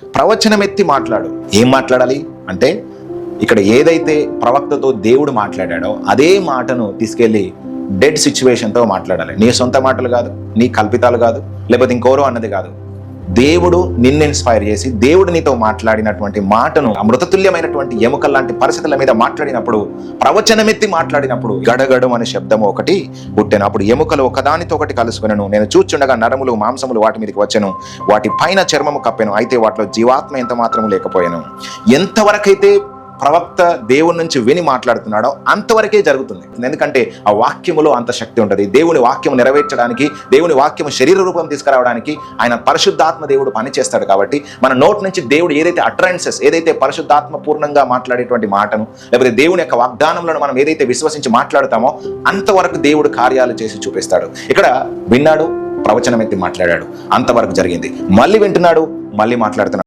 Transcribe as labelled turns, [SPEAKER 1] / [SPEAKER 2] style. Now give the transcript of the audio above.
[SPEAKER 1] ప్రవచనం ఎత్తి మాట్లాడు. ఏం మాట్లాడాలి అంటే, ఇక్కడ ఏదైతే ప్రవక్తతో దేవుడు మాట్లాడాడో అదే మాటను తీసుకెళ్ళి డెడ్ సిచ్యువేషన్తో మాట్లాడాలి. నీ సొంత మాటలు కాదు, నీ కల్పితాలు కాదు, లేకపోతే ఇంకోరో అన్నది కాదు. దేవుడు నిన్ను ఇన్స్పైర్ చేసి దేవుడు నీతో మాట్లాడినటువంటి మాటను అమృతతుల్యమైనటువంటి ఎముకల లాంటి పరిస్థితుల మీద మాట్లాడినప్పుడు, ప్రవచనమెత్తి మాట్లాడినప్పుడు గడగడు అనే శబ్దము ఒకటి పుట్టెను. అప్పుడు ఎముకలు ఒకదానితో ఒకటి కలుసుకునను. నేను చూచుండగా నరములు మాంసములు వాటి మీదకి వచ్చెను. వాటి పైన చర్మము కప్పెను. అయితే వాటిలో జీవాత్మ ఎంత మాత్రము లేకపోయాను. ఎంతవరకైతే ప్రవక్త దేవుని నుంచి విని మాట్లాడుతున్నాడో అంతవరకే జరుగుతుంది. ఎందుకంటే ఆ వాక్యములో అంత శక్తి ఉంటుంది. దేవుని వాక్యము నెరవేర్చడానికి, దేవుని వాక్యము శరీర రూపం తీసుకురావడానికి ఆయన పరిశుద్ధాత్మ దేవుడు పనిచేస్తాడు. కాబట్టి మన నోటి నుంచి దేవుడు ఏదైతే అట్రాన్సెస్, ఏదైతే పరిశుద్ధాత్మ పూర్ణంగా మాట్లాడేటువంటి మాటను, లేకపోతే దేవుని యొక్క వాగ్దానంలో మనం ఏదైతే విశ్వసించి మాట్లాడుతామో అంతవరకు దేవుడు కార్యాలు చేసి చూపిస్తాడు. ఇక్కడ విన్నాడు, ప్రవచనం ఎత్తి మాట్లాడాడు, అంతవరకు జరిగింది. మళ్ళీ వింటున్నాడు, మళ్ళీ మాట్లాడుతున్నాడు.